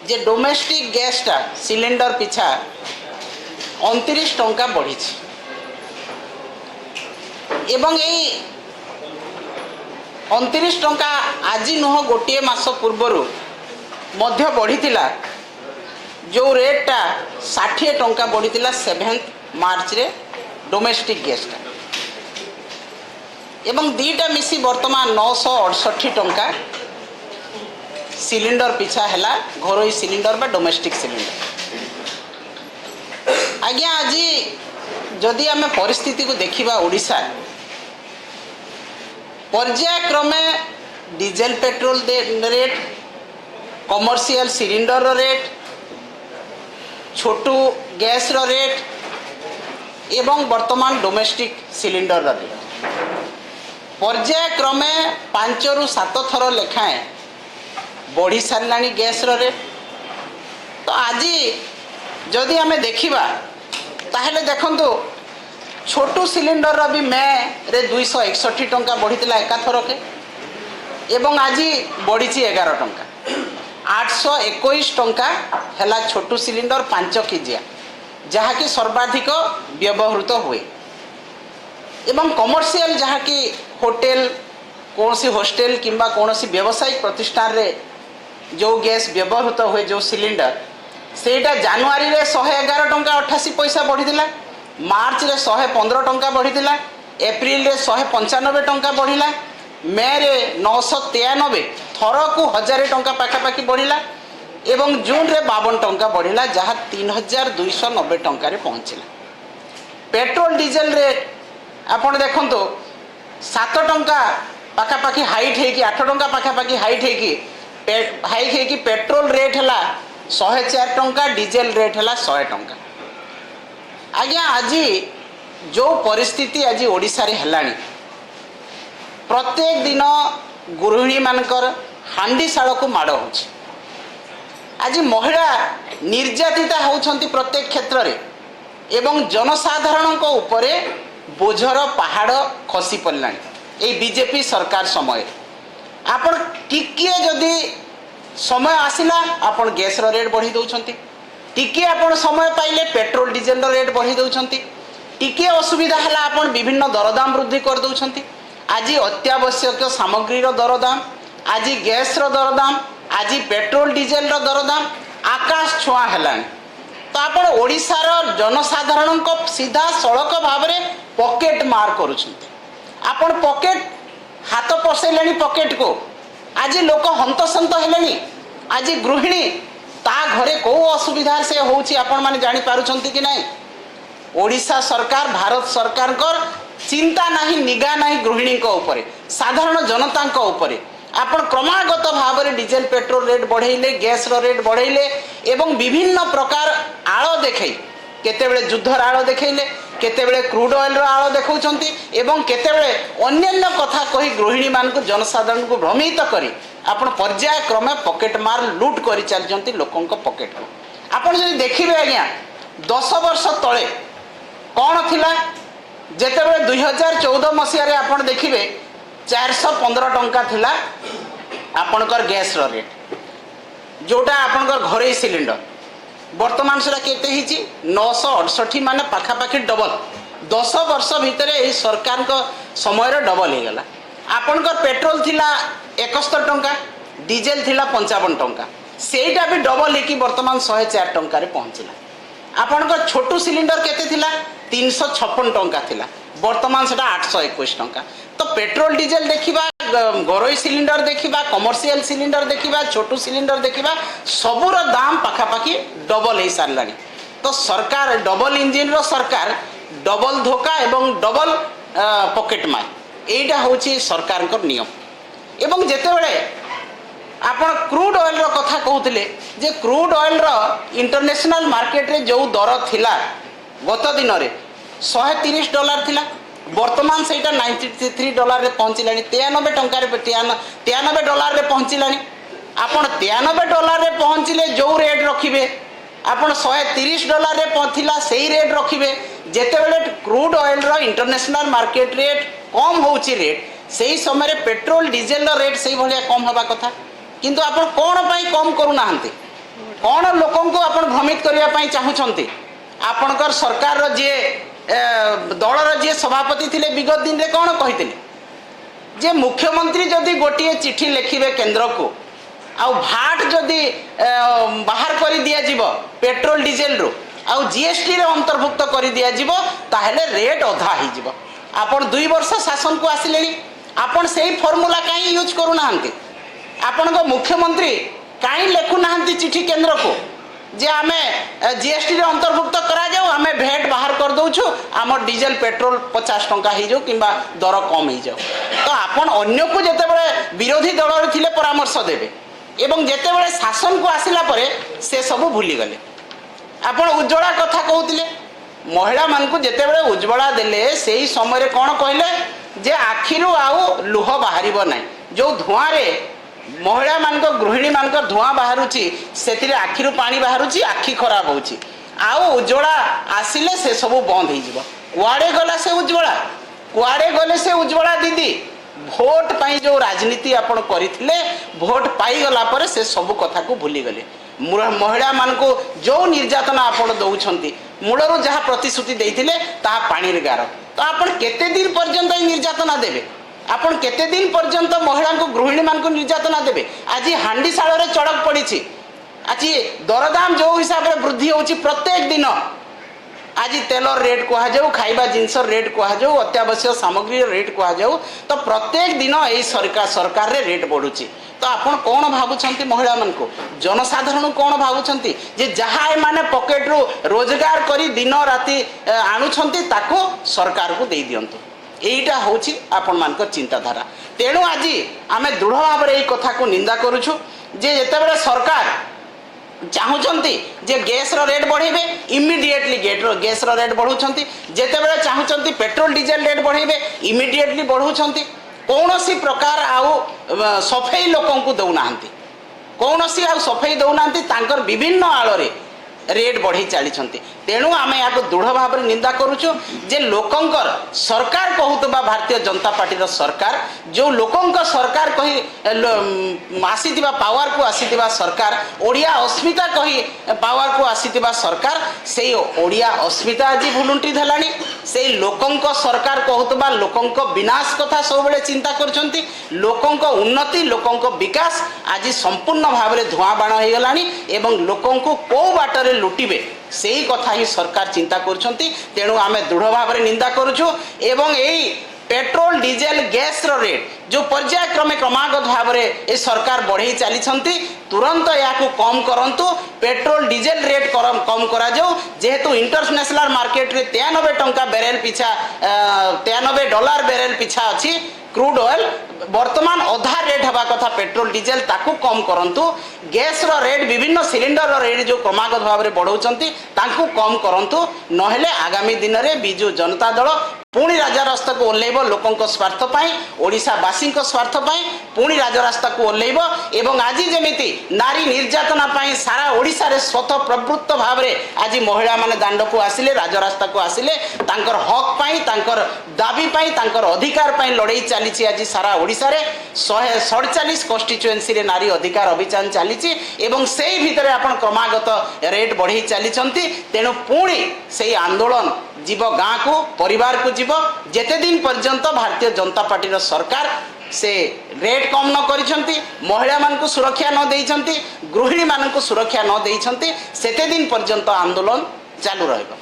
जे domestic गैसटा cylinder पिछा 29 टंका बढ़ी एवं यही 29 टंका आज नुह गोटे मास पूर्वर मध्य बढ़ी जो रेटा 60 टंका बढ़ी 7 मार्च रे डोमेस्टिक गैसटा एवं दीटा मिसी वर्तमान 968 टंका सिलिंडर पिछा है घरोई सिलिंडर बा डोमेस्टिक सिलिंडर। आज्ञा आज जदि आम परिस्थिति को देखा ओडिशा पर्यायक्रमे diesel petrol rate commercial cylinder rate छोटू गैस रेट एवं वर्तमान डोमेस्टिक सिलिंडर रेट पर्यायक्रमे 5 ରୁ 7 थर लेखाएं बढ़ी सारा गैस रेट। तो आज जदि आम देखा ताहले देखंतु छोटू सिलिंडर भी मे रे 261 टंका बढ़ी एका थरके एवं आज बढ़ी 11 टंका 821 टंका है छोटू सिलिंडर 5 केजिया जहाँकि सर्वाधिक व्यवहृत हुए एवं कमर्शियल जहाँकि होटेल कौन सी हॉस्टेल किंबा कौन सी व्यावसायिक प्रतिष्ठान रे जो गैस व्यवहृत हुए जो सिलिंडर सेटा जनवरी रे 111 टंका 88 पैसा बढ़ी मार्च रे 115 टंका बढ़ी एप्रिल रे 195 टंका बढ़िला मे रे 993 थर को 1000 टंका पाखापाखि बढ़िला एवं जून रे 52 टंका बढ़िला जहाँ 3290 टंका रे पहुँचला। पेट्रोल डीजेल रेट आपन देखंतु 7 टंका पाखापाखि हाइट है कि 8 टंका पाखापाखि हाइट है कि पेट्रोल रेट है 104 टंका डीजेल रेट है 100 टंका। आज्ञा आज जो परिस्थिति आज ओडिशा रे हेलानी प्रत्येक दिन गृहिणी मानकर हांडीशाल को माड़ हो आज महिला निर्यातिता होउछंती प्रत्येक क्षेत्र रे एवं जनसाधारण को उपरे बोझर पहाड़ खसी पड़लानी ए बीजेपी सरकार समय आपण टिके जदि समय आसिला आपण गैस रेट बढ़ी दउछंती टिके आपण समय पाइले पेट्रोल डीजेल रेट बढ़ी दउछंती टिके असुविधा है आपण विभिन्न दरदाम वृद्धि कर दउछंती। आज अत्यावश्यक सामग्री दरदाम आज गैस दरदाम आज पेट्रोल डीजेल दरदाम आकाश छुआ है। तो आपण ओडिशार जनसाधारण को सीधा सड़क भाव में पॉकेट मार करुछंती आपण पॉकेट हाथ पसैले पॉकेट को आज लोक हंतसंत हेलेनी आज गृहिणी ता घरे को असुविधा से होउछि आपण माने जानि पारुछंती कि नहीं। ओडिशा सरकार भारत सरकार कर चिंता नहीं निगा नहीं गृहिणी को ऊपर साधारण जनता को ऊपर आपण क्रमागत भाव में डीजेल पेट्रोल रेट बढ़ेले गैस रेट बढ़ेले एवं विभिन्न प्रकार आड़ देखे केतेबेले युद्धर आड़ देखले केतेबेले क्रूड ऑयल आड़ देखौछंती एवं केतेबेले अन्यान्य कथा कही गृहिणी मान को जनसाधारण को भ्रमित करी आपण पर्यायक्रमे पॉकेट मार लूट करी चलजंती लोकन को पॉकेट को। आपण जदि देखिबे आज्ञा 10 वर्ष तले कौन थिला जेतेबेले 2014 मसिया रे आपण देखिबे 415 टंका थिला आपणकर गैस रेट जोटा आपणकर घरे सिलिंडर वर्तमान से केते हिची 968 माने पाखापाखि डबल 10 वर्ष भितर ए सरकार को समय डबल हो गला। आपणकर पेट्रोल थिला 71 टंका डीजेल थिला 55 टंका सेटा भी डबल होगी वर्तमान 104 टंका रे पहुँचला। आपणकर छोटू सिलिंडर केते थिला 356 टंका थिला वर्तमान से 821 टंका। तो पेट्रोल डीजेल देखा घरोई सिलिंडर देखा कमर्शियल सिलिंडर देखा छोटू सिलिंडर देखा सबूर दाम पाखापाखि डबल हो सारा। तो सरकार डबल इंजिन रो सरकार डबल धोखा एवं डबल पॉकेट मार एटा होची सरकार को नियम। एवं जेतेबेले आपण क्रूड ऑयल रो कथा कहूतिले जे क्रूड ऑयल रो इंटरनेशनल मार्केट रे जो दर थिला गत दिन रे $130 थिला वर्तमान से $93 रे पहुँचलानी 93 टंका $93 रे पहुँचलानी। आपण $93 रे पहुँचले जो रेट रखिबे आपण $130 रे पहुँचला सही रेट रखिबे जेतेबेले क्रूड ऑयल रो इंटरनेशनल मार्केट रेट कम होउची रेट सही समय रे पेट्रोल डीजेल रो रेट सही भलिया कम होबा कथा किंतु आपण कोन पई कम करू नाहंती कौन लोक आपण भ्रमित करने चाहूँगी आपणकर सरकार जी दलर जी सभापति थे विगत दिन में कौन कहते जे मुख्यमंत्री जदि गोटे चिठी लिखे केंद्र को आउ भाट जदि बाहर कर दिज्व पेट्रोल डीजेल रु आउ जीएसटी रे अंतर्भुक्त कर दिज्व ताहले रेट अधा हो आपण 2 वर्ष शासन को आसिले आपण से फॉर्मूला कहीं यूज करूना आपण मुख्यमंत्री कहीं लिखुना चिठी केंद्र को जे आम जीएसटी रे अंतर्भुक्त करा जाऊ आम भेट बाहर कर दौछु आम डीजेल पेट्रोल 50 टंका हो जाऊ कि दर कम हो जाऊ तो आपण अन्य को जितेबाला विरोधी दल थे परामर्श देवे एवं जितेबाला शासन को आसिला परे से सब भूली गले आपण उज्ज्वला कथा कहते महिला मान को जितेबाला उज्ज्वला देले से ही समय कौन कहले जे आखिरु आउ लुह बाहर ना जो धुआं रे महिला मान गृहिणी मान धुआं बाहर से आखिरु पानी बाहर आखि खराब हो उज्ज्वला आसिले से सब बंद हो कुआड़े गला से उज्ज्वला कुआड़े गले से उज्ज्वला दीदी भोट पाई जो राजनीति आपण करथिले भोट पाई गला पर से सब कथा को भूली गले महिला मान को जो निर्यातना आपण दउछंती मूलरू जहाँ प्रतिश्रुति देइथिले ता पानी रे गार तो आपण केते दिन पर्यंत निर्यातना देबे आपण केते दिन पर्यंत महिला को गृहिणी मान को निर्यातना देबे आज हांडीशाल रे चढ़क पड़ी आज दरदाम जो हिसाब से वृद्धि होची प्रत्येक दिन आज तेल रेट कह जाऊ खाइबा जिनस रेट कह जाऊ अत्यावश्यक सामग्री रेट कह जाऊ तो प्रत्येक दिन यही सरकार रे रेट बढ़ुची तो आपण कौन भावुंट महिला मान को जनसाधारण कौन भावुंट जे जहाँ एमाने पॉकेट रू रोजगार करी दिन राति आणुछंती ताको सरकार को दे दियंतु एटा होची आपण मान को चिंताधारा तेणु आज आम दृढ़ भाव में कथा को निंदा करुछु जे जेतेबेले सरकार चाहूँगी जे गैस रेट बढ़ेबे इमिडिएटली गैस रेट बढ़ाऊँच जितेबाला चाहूँगी पेट्रोल डीजेल रेट बढ़ेबे इमिडिएटली बढ़ाऊँच कौन सी प्रकार आउ सफाई लोक दौना कौन सी आउ सफाई दौना विभिन्न आड़ रेट बढ़ी चली तेणु आम या दृढ़ भाव में निंदा करुचु जे लोकंकर सरकार कहूबा भारतीय जनता पार्टी सरकार जो लोकंक सरकार कही आसीथिबा पावर को आसीथिबा सरकार ओडिया अस्मिता कही पावर को आसीथिबा सरकार से ओडिया अस्मिता आज भुलुंटी देलानी से लोकंक सरकार कहूबा लोकंक विनाश कथा सब बेले चिंता करछंती लोकंक उन्नति लोकंक विकास आज संपूर्ण भाव में धुआं बाण हो गलानी एवं लोकंक को बाटर लुटिबे से ही कथा ही सरकार चिंता करछंती तेणु आमे दृढ़ भाव में निंदा करुछु एवं एई पेट्रोल डीजेल गैस रेट जो पर्याय क्रमे क्रमागत भाव में ये सरकार बढ़ई चली तुरंत या कम करंतु पेट्रोल डीजेल रेट कम करा जाऊ जेहेतु इंटरनेशनल मार्केट रे 93 टंका बैरेल पिछा $93 बैरेल पिछा अच्छी क्रूड ऑयल वर्तमान अधा रेट हवा कथा पेट्रोल डीजेल ताकू कम करंतु गैस रेट विभिन्न सिलिंडर रेट जो क्रमागत भाव में बढ़ाऊँच ताकू कम करंतु नहेले आगामी दिन में बिजु जनता दल पुणी राजरास्ता को ओह्लैब लोकों स्वार्थ पाई ओडिशावासी स्वार्थ पाई पुणी राजरास्ता को ओह्लैब एवं आज जमीती नारी निर्यातना पाई सारा ओडिशा रे स्वतः प्रवृत्त भाव में आज महिला माने दांड को आसिले राजरास्ता को आसिले तांकर हक पाई तांकर दाबी पाई तांकर अधिकार पाई लड़ाई चली आज सारा ओडिशा रे 147 कन्स्टिट्युएंसी रे नारी अधिकार अभियान चली एवं से भितर आपण क्रमागत रेट बढ़ी चली तेणु पुणी से आंदोलन जीव गाँ को परिवार को जीव जेते दिन पर्यंत भारतीय जनता पार्टी सरकार से रेट कम न करिसंती महिला मान को सुरक्षा न देइसंती गृहिणी मान को सुरक्षा न देइसंती सेते दिन पर्यंत आंदोलन चालू रहेगा।